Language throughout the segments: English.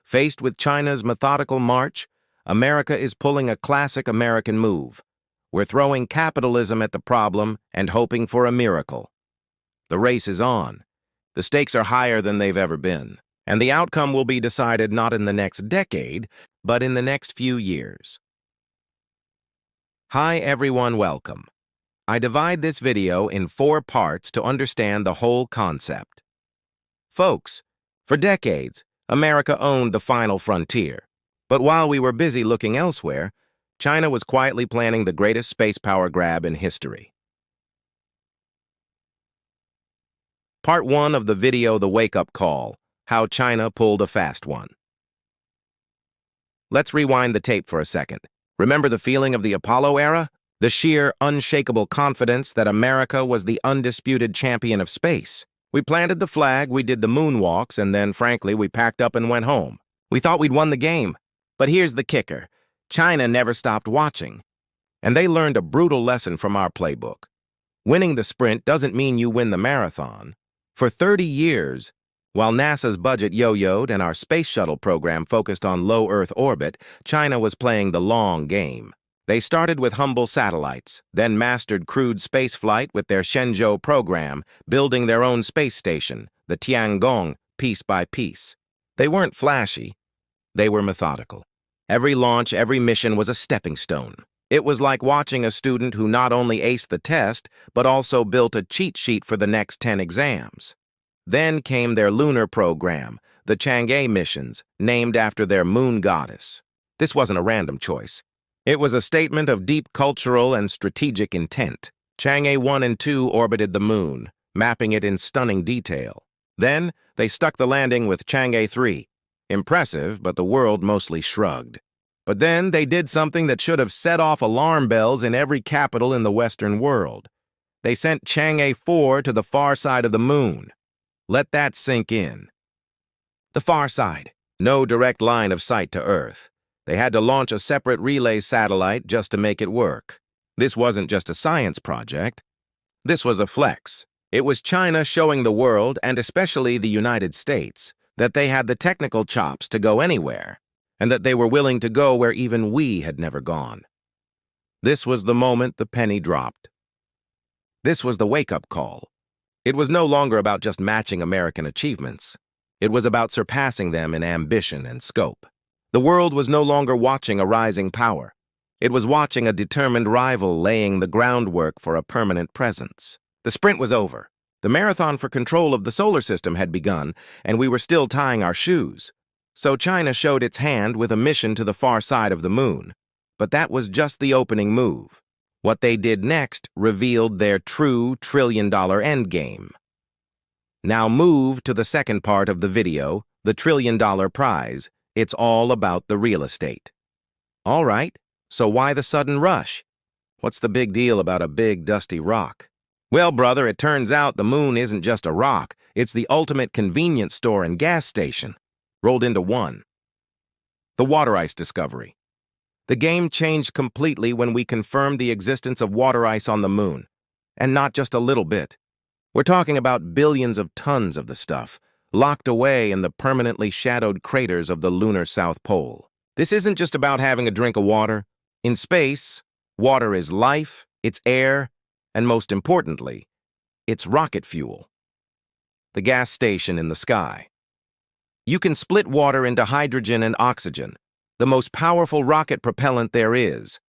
Faced with China's methodical march, America is pulling a classic American move. We're throwing capitalism at the problem and hoping for a miracle. The race is on. The stakes are higher than they've ever been, and the outcome will be decided not in the next decade, but in the next few years. Hi everyone, welcome. I divide this video in 4 parts to understand the whole concept. Folks, for decades, America owned the final frontier. But while we were busy looking elsewhere, China was quietly planning the greatest space power grab in history. Part 1 of the video, The Wake-Up Call, How China Pulled a Fast One. Let's rewind the tape for a second. Remember the feeling of the Apollo era? The sheer, unshakable confidence that America was the undisputed champion of space. We planted the flag, we did the moonwalks, and then, frankly, we packed up and went home. We thought we'd won the game. But here's the kicker. China never stopped watching. And they learned a brutal lesson from our playbook. Winning the sprint doesn't mean you win the marathon. For 30 years, while NASA's budget yo-yoed and our space shuttle program focused on low Earth orbit, China was playing the long game. They started with humble satellites, then mastered crude spaceflight with their Chang'e program, building their own space station, the Tiangong, piece by piece. They weren't flashy. They were methodical. Every launch, every mission was a stepping stone. It was like watching a student who not only aced the test, but also built a cheat sheet for the next 10 exams. Then came their lunar program, the Chang'e missions, named after their moon goddess. This wasn't a random choice. It was a statement of deep cultural and strategic intent. Chang'e 1 and 2 orbited the moon, mapping it in stunning detail. Then, they stuck the landing with Chang'e 3. Impressive, but the world mostly shrugged. But then they did something that should have set off alarm bells in every capital in the Western world. They sent Chang'e 4 to the far side of the moon. Let that sink in. The far side. No direct line of sight to Earth. They had to launch a separate relay satellite just to make it work. This wasn't just a science project. This was a flex. It was China showing the world, and especially the United States, that they had the technical chops to go anywhere, and that they were willing to go where even we had never gone. This was the moment the penny dropped. This was the wake-up call. It was no longer about just matching American achievements. It was about surpassing them in ambition and scope. The world was no longer watching a rising power. It was watching a determined rival laying the groundwork for a permanent presence. The sprint was over. The marathon for control of the solar system had begun, and we were still tying our shoes. So China showed its hand with a mission to the far side of the moon. But that was just the opening move. What they did next revealed their true trillion-dollar endgame. Now move to the second part of the video, the trillion-dollar prize. It's all about the real estate. All right, so why the sudden rush? What's the big deal about a big, dusty rock? Well, brother, it turns out the moon isn't just a rock. It's the ultimate convenience store and gas station, rolled into one. The water ice discovery. The game changed completely when we confirmed the existence of water ice on the moon. And not just a little bit. We're talking about billions of tons of the stuff, locked away in the permanently shadowed craters of the lunar South Pole. This isn't just about having a drink of water. In space, water is life, it's air, and most importantly, it's rocket fuel. The gas station in the sky. You can split water into hydrogen and oxygen, the most powerful rocket propellant there is.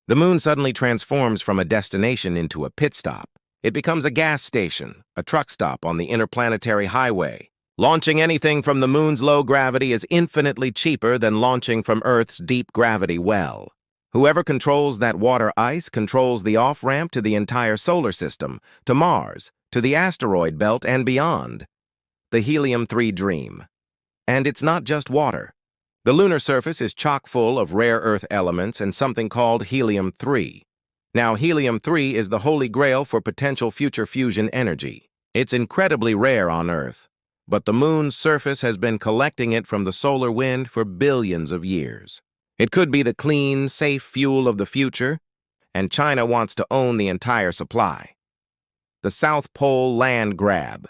The moon suddenly transforms from a destination into a pit stop. It becomes a gas station, a truck stop on the interplanetary highway. Launching anything from the moon's low gravity is infinitely cheaper than launching from Earth's deep gravity well. Whoever controls that water ice controls the off-ramp to the entire solar system, to Mars, to the asteroid belt and beyond. The helium-3 dream. And it's not just water. The lunar surface is chock full of rare Earth elements and something called helium-3. Now, helium-3 is the holy grail for potential future fusion energy. It's incredibly rare on Earth. But the moon's surface has been collecting it from the solar wind for billions of years. It could be the clean, safe fuel of the future, and China wants to own the entire supply. The South Pole land grab.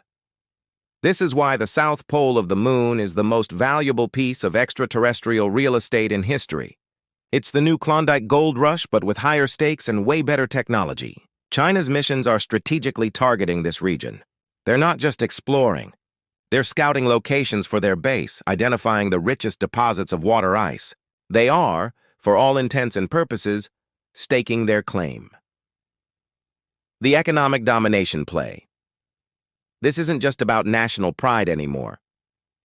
This is why the south pole of the moon is the most valuable piece of extraterrestrial real estate in history. It's the new Klondike gold rush, but with higher stakes and way better technology. China's missions are strategically targeting this region. They're not just exploring. They're scouting locations for their base, identifying the richest deposits of water ice. They are, for all intents and purposes, staking their claim. The economic domination play. This isn't just about national pride anymore.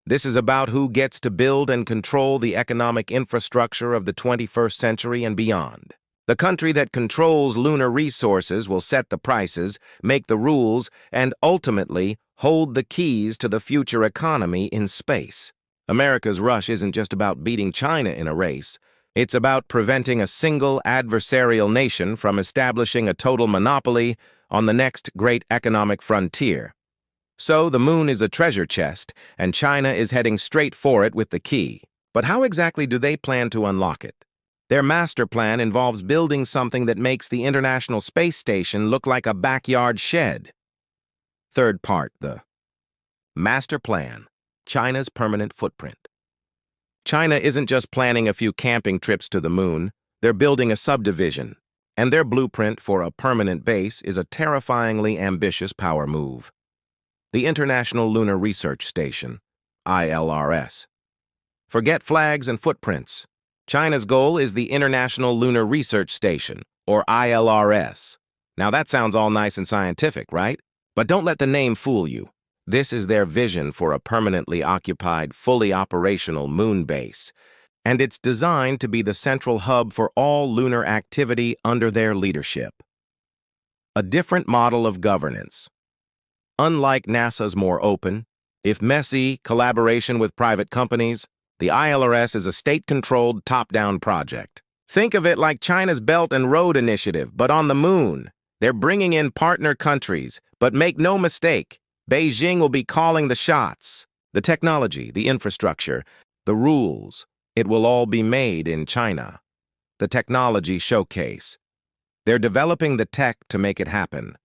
This is about who gets to build and control the economic infrastructure of the 21st century and beyond. The country that controls lunar resources will set the prices, make the rules, and ultimately hold the keys to the future economy in space. America's rush isn't just about beating China in a race. It's about preventing a single adversarial nation from establishing a total monopoly on the next great economic frontier. So the moon is a treasure chest, and China is heading straight for it with the key. But how exactly do they plan to unlock it? Their master plan involves building something that makes the International Space Station look like a backyard shed. Third part, the master plan, China's permanent footprint. China isn't just planning a few camping trips to the moon, they're building a subdivision, and their blueprint for a permanent base is a terrifyingly ambitious power move. The International Lunar Research Station, ILRS. Forget flags and footprints. China's goal is the International Lunar Research Station, or ILRS. Now that sounds all nice and scientific, right? But don't let the name fool you. This is their vision for a permanently occupied, fully operational moon base, and it's designed to be the central hub for all lunar activity under their leadership. A different model of governance. Unlike NASA's more open, if messy, collaboration with private companies, the ILRS is a state-controlled, top-down project. Think of it like China's Belt and Road Initiative, but on the moon. They're bringing in partner countries, but make no mistake, Beijing will be calling the shots. The technology, the infrastructure, the rules, it will all be made in China. The technology showcase. They're developing the tech to make it happen.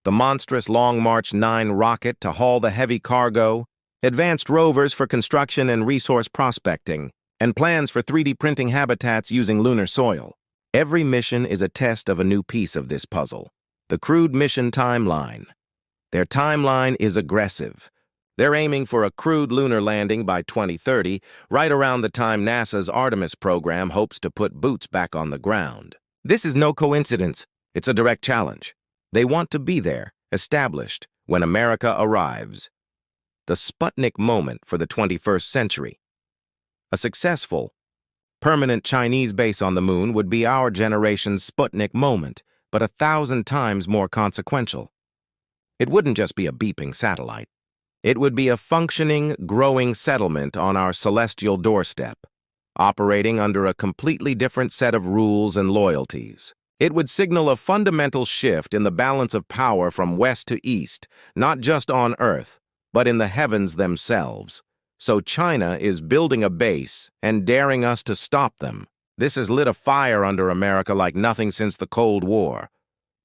The monstrous Long March 9 rocket to haul the heavy cargo, advanced rovers for construction and resource prospecting, and plans for 3D printing habitats using lunar soil. Every mission is a test of a new piece of this puzzle. The crewed mission timeline. Their timeline is aggressive. They're aiming for a crewed lunar landing by 2030, right around the time NASA's Artemis program hopes to put boots back on the ground. This is no coincidence. It's a direct challenge. They want to be there, established, when America arrives. The Sputnik moment for the 21st century. A successful, permanent Chinese base on the moon would be our generation's Sputnik moment, but 1,000 times more consequential. It wouldn't just be a beeping satellite. It would be a functioning, growing settlement on our celestial doorstep, operating under a completely different set of rules and loyalties. It would signal a fundamental shift in the balance of power from west to east, not just on Earth, but in the heavens themselves. So China is building a base and daring us to stop them. This has lit a fire under America like nothing since the Cold War.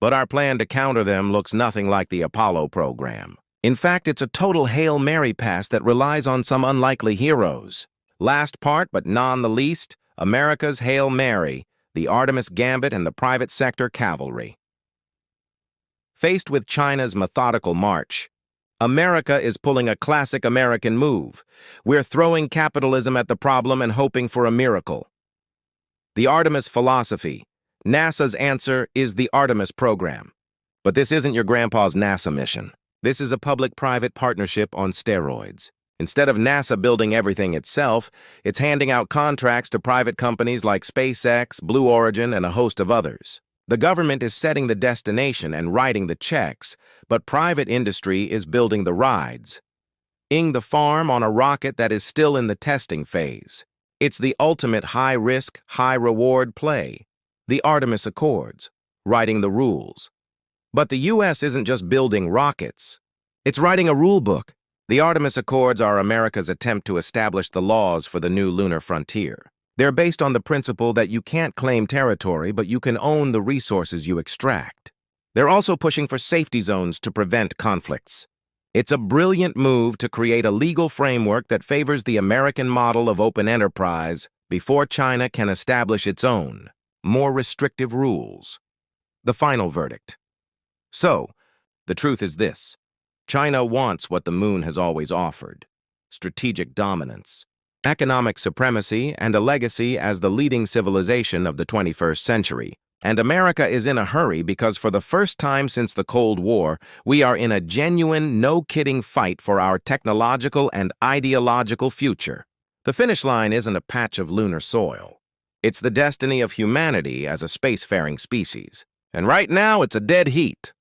But our plan to counter them looks nothing like the Apollo program. In fact, it's a total Hail Mary pass that relies on some unlikely heroes. Last part, but none the least, America's Hail Mary, the Artemis Gambit and the private sector cavalry. Faced with China's methodical march, America is pulling a classic American move. We're throwing capitalism at the problem and hoping for a miracle. The Artemis philosophy. NASA's answer is the Artemis program. But this isn't your grandpa's NASA mission. This is a public-private partnership on steroids. Instead of NASA building everything itself, it's handing out contracts to private companies like SpaceX, Blue Origin, and a host of others. The government is setting the destination and writing the checks, but private industry is building the rides. Ing the farm on a rocket that is still in the testing phase. It's the ultimate high-risk, high-reward play. The Artemis Accords, writing the rules. But the U.S. isn't just building rockets. It's writing a rule book. The Artemis Accords are America's attempt to establish the laws for the new lunar frontier. They're based on the principle that you can't claim territory, but you can own the resources you extract. They're also pushing for safety zones to prevent conflicts. It's a brilliant move to create a legal framework that favors the American model of open enterprise before China can establish its own, more restrictive rules. The final verdict. So, the truth is this. China wants what the moon has always offered: strategic dominance, economic supremacy, and a legacy as the leading civilization of the 21st century. And America is in a hurry because for the first time since the Cold War, we are in a genuine, no-kidding fight for our technological and ideological future. The finish line isn't a patch of lunar soil. It's the destiny of humanity as a spacefaring species. And right now, it's a dead heat.